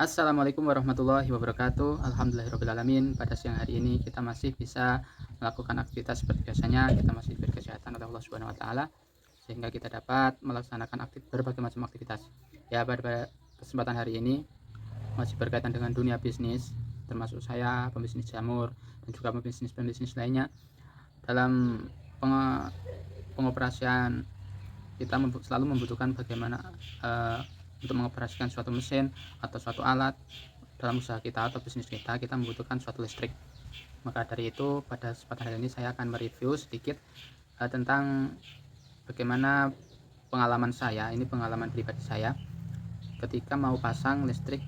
Assalamualaikum warahmatullahi wabarakatuh. Alhamdulillahirrahmanirrahim. Pada siang hari ini kita masih bisa melakukan aktivitas seperti biasanya. Kita masih diberi kesehatan oleh Allah Subhanahu wa taala sehingga kita dapat melaksanakan berbagai macam aktivitas. Ya, pada kesempatan hari ini masih berkaitan dengan dunia bisnis, termasuk saya pembisnis jamur dan juga pembisnis-pembisnis lainnya. Dalam pengoperasian kita selalu membutuhkan bagaimana untuk mengoperasikan suatu mesin atau suatu alat dalam usaha kita atau bisnis kita membutuhkan suatu listrik. Maka dari itu pada kesempatan hari ini saya akan mereview sedikit tentang bagaimana pengalaman saya, ini pengalaman pribadi saya ketika mau pasang listrik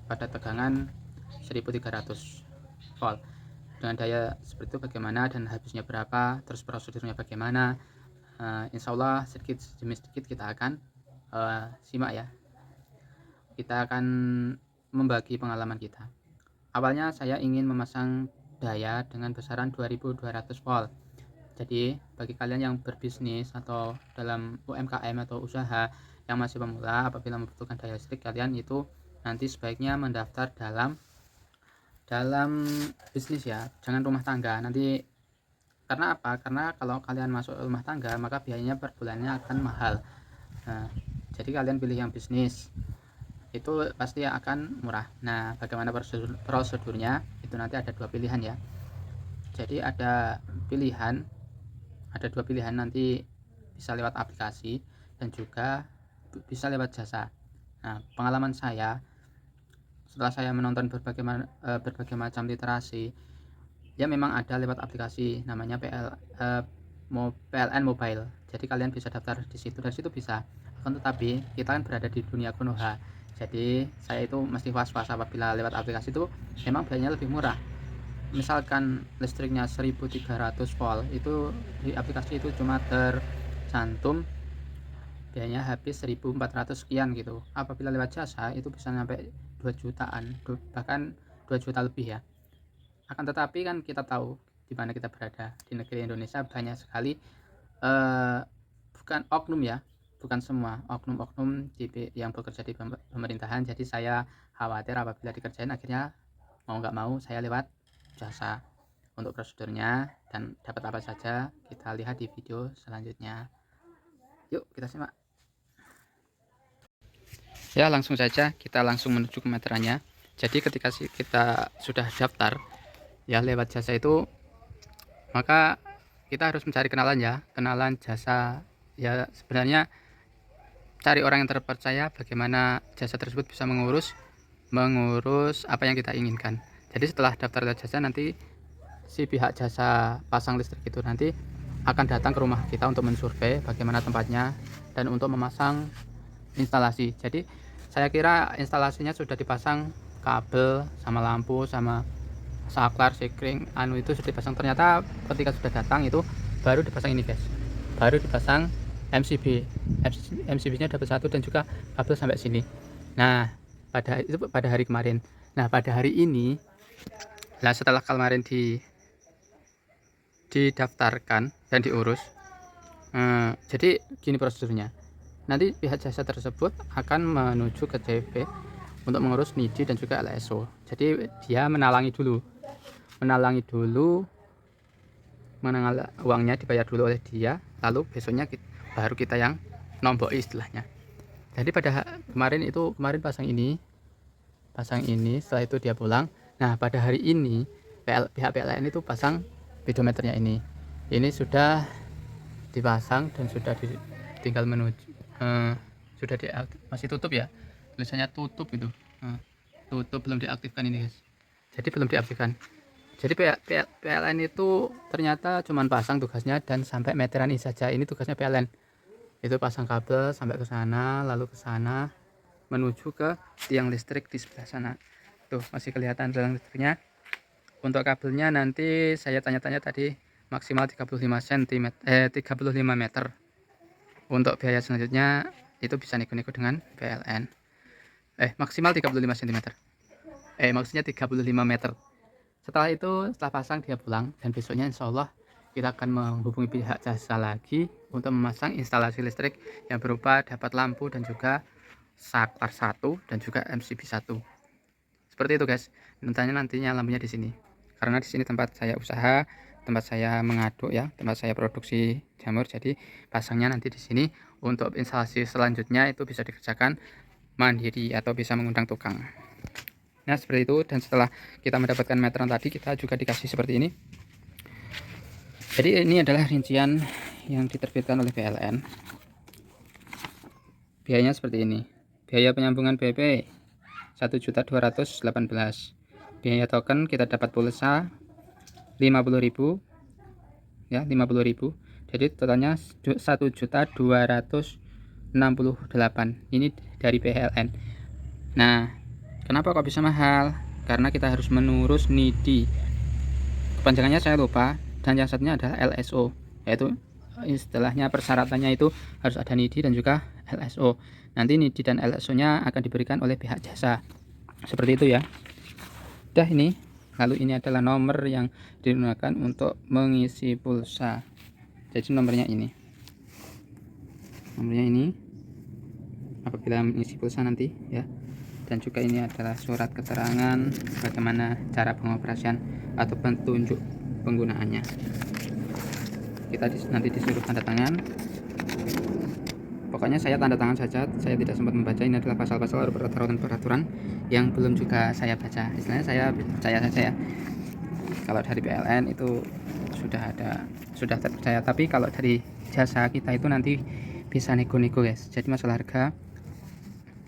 pada tegangan 1300 volt dengan daya seperti itu bagaimana dan habisnya berapa, terus prosedurnya bagaimana. Insya Allah sedikit demi sedikit kita akan simak ya. Kita akan membagi pengalaman kita. Awalnya saya ingin memasang daya dengan besaran 2200 volt. Jadi bagi kalian yang berbisnis atau dalam UMKM atau usaha yang masih pemula, apabila membutuhkan daya listrik, kalian itu nanti sebaiknya mendaftar dalam bisnis ya, jangan rumah tangga. Nanti karena apa? Karena kalau kalian masuk rumah tangga maka biayanya per bulannya akan mahal. Nah, jadi kalian pilih yang bisnis itu pasti akan murah. Nah, bagaimana prosedurnya? Itu nanti ada dua pilihan ya. Jadi ada dua pilihan nanti, bisa lewat aplikasi dan juga bisa lewat jasa. Nah, pengalaman saya setelah saya menonton berbagai macam literasi, ya memang ada lewat aplikasi namanya PLN Mobile. Jadi kalian bisa daftar di situ, dari situ bisa. Akan tetapi kita kan berada di dunia Konoha. Jadi saya itu mesti was-was apabila lewat aplikasi itu memang biayanya lebih murah. Misalkan listriknya 1300 volt, itu di aplikasi itu cuma tercantum biayanya habis 1400 sekian gitu. Apabila lewat jasa itu bisa sampai 2 jutaan, bahkan 2 juta lebih ya. Akan tetapi kan kita tahu di mana kita berada, di negeri Indonesia banyak sekali eh, bukan oknum ya, bukan semua oknum-oknum yang bekerja di pemerintahan. Jadi saya khawatir apabila dikerjain akhirnya mau nggak mau saya lewat jasa. Untuk prosedurnya dan dapat apa saja kita lihat di video selanjutnya. Yuk kita simak. Ya, langsung saja kita langsung menuju ke meterannya. Jadi ketika kita sudah daftar ya lewat jasa itu, maka kita harus mencari kenalan ya, kenalan jasa. Ya sebenarnya cari orang yang terpercaya bagaimana jasa tersebut bisa mengurus apa yang kita inginkan. Jadi setelah daftar jasa, nanti si pihak jasa pasang listrik itu nanti akan datang ke rumah kita untuk mensurvei bagaimana tempatnya dan untuk memasang instalasi. Jadi saya kira instalasinya sudah dipasang kabel sama lampu sama saklar, sekring, itu sudah dipasang. Ternyata ketika sudah datang itu baru dipasang ini guys, baru dipasang MCB. MCB nya dapat satu dan juga kabel sampai sini. Nah pada hari kemarin. Nah pada hari ini, nah setelah kemarin didaftarkan dan diurus, jadi gini prosedurnya. Nanti pihak jasa tersebut akan menuju ke CV untuk mengurus NIDI dan juga LSO. Jadi dia menalangi dulu uangnya dibayar dulu oleh dia, lalu besoknya baru kita yang nombok istilahnya. Jadi pada kemarin pasang ini, setelah itu dia pulang. Nah pada hari ini pihak PLN itu pasang pedometernya ini sudah dipasang dan sudah tinggal menuju, sudah masih tutup ya, tulisannya tutup itu, tutup, belum diaktifkan ini guys. Jadi belum diaktifkan. Jadi PLN itu ternyata cuman pasang tugasnya dan sampai meteran ini saja. Ini tugasnya PLN. Itu pasang kabel sampai ke sana, lalu ke sana menuju ke tiang listrik di sebelah sana. Tuh masih kelihatan tiang listriknya. Untuk kabelnya nanti saya tanya-tanya tadi maksimal 35 cm 35 meter. Untuk biaya selanjutnya itu bisa nego-nego dengan PLN. Maksimal 35 cm. Maksudnya 35 meter. Setelah pasang dia pulang dan besoknya insya Allah kita akan menghubungi pihak jasa lagi untuk memasang instalasi listrik yang berupa dapat lampu dan juga saklar 1 dan juga MCB 1. seperti itu guys. Nantinya lampunya di sini, karena di sini tempat saya usaha, tempat saya mengaduk ya, tempat saya produksi jamur. Jadi pasangnya nanti di sini. Untuk instalasi selanjutnya itu bisa dikerjakan mandiri atau bisa mengundang tukang. Nah seperti itu. Dan setelah kita mendapatkan meteran tadi, kita juga dikasih seperti ini. Jadi ini adalah rincian yang diterbitkan oleh PLN. Biayanya seperti ini. Biaya penyambungan BP 1.218.000. Biaya token kita dapat pulsa 50.000 ya, 50.000. Jadi totalnya 1.268.000. Ini dari PLN. Nah, kenapa kok bisa mahal? Karena kita harus menurus NIDI. Kepanjangannya saya lupa, dan yang satunya adalah LSO, yaitu istilahnya persyaratannya itu harus ada NIDI dan juga LSO. Nanti NIDI dan LSO nya akan diberikan oleh pihak jasa, seperti itu ya. Udah ini. Lalu ini adalah nomor yang digunakan untuk mengisi pulsa. Jadi nomornya ini apabila mengisi pulsa nanti ya. Dan juga ini adalah surat keterangan bagaimana cara pengoperasian atau petunjuk penggunaannya. Kita nanti disuruh tanda tangan. Pokoknya saya tanda tangan saja, saya tidak sempat membaca. Ini adalah pasal-pasal peraturan yang belum juga saya baca. Istilahnya saya percaya saja ya. Kalau dari PLN itu sudah terpercaya. Tapi kalau dari jasa kita itu nanti bisa nego-nego guys. Jadi masalah harga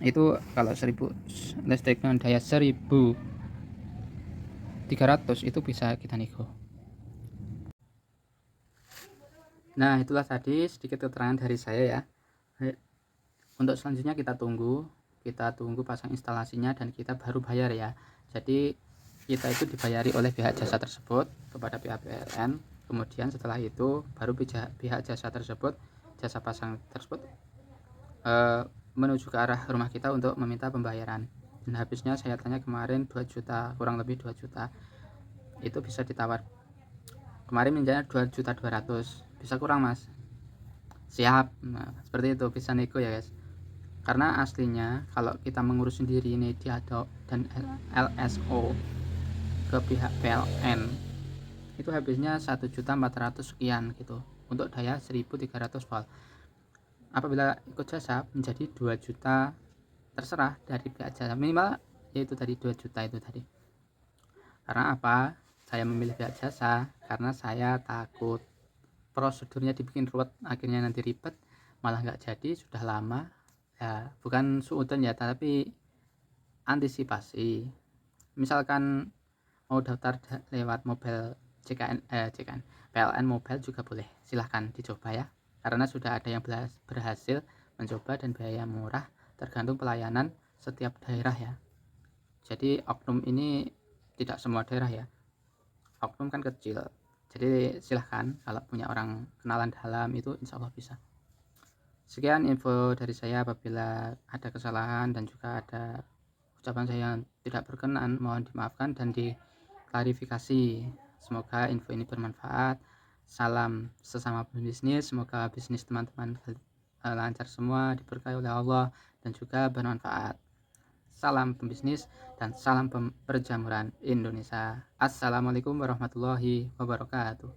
itu kalau 1000 listrik dengan daya 1300 itu bisa kita nego. Nah itulah tadi sedikit keterangan dari saya ya. Untuk selanjutnya kita tunggu pasang instalasinya dan kita baru bayar ya. Jadi kita itu dibayari oleh pihak jasa tersebut kepada pihak PLN. Kemudian setelah itu baru pihak jasa tersebut, jasa pasang tersebut menuju ke arah rumah kita untuk meminta pembayaran. Dan habisnya saya tanya kemarin 2 juta, kurang lebih 2 juta. Itu bisa ditawar. Kemarin minjanya 2.200.000. Bisa kurang mas? Siap. Nah, seperti itu, bisa nego ya guys. Karena aslinya kalau kita mengurus sendiri ini dan LSO ke pihak PLN itu habisnya 1.400.000 sekian gitu untuk daya 1.300 volt. Apabila ikut jasa menjadi 2 juta, terserah dari pihak jasa, minimal yaitu tadi 2 juta itu tadi. Karena apa saya memilih pihak jasa? Karena saya takut prosedurnya dibikin ruwet, akhirnya nanti ribet, malah nggak jadi. Sudah lama ya, bukan suudon ya, tapi antisipasi. Misalkan mau daftar lewat mobile PLN mobile juga boleh, silahkan dicoba ya, karena sudah ada yang berhasil mencoba dan biaya murah, tergantung pelayanan setiap daerah ya. Jadi oknum ini tidak semua daerah ya, oknum kan kecil. Jadi silahkan kalau punya orang kenalan dalam itu insya Allah bisa. Sekian info dari saya. Apabila ada kesalahan dan juga ada ucapan saya yang tidak berkenan, mohon dimaafkan dan diklarifikasi. Semoga info ini bermanfaat. Salam sesama pembisnis, semoga bisnis teman-teman lancar semua, diberkahi oleh Allah dan juga bermanfaat. Salam pembisnis dan salam perjamuran Indonesia. Assalamualaikum warahmatullahi wabarakatuh.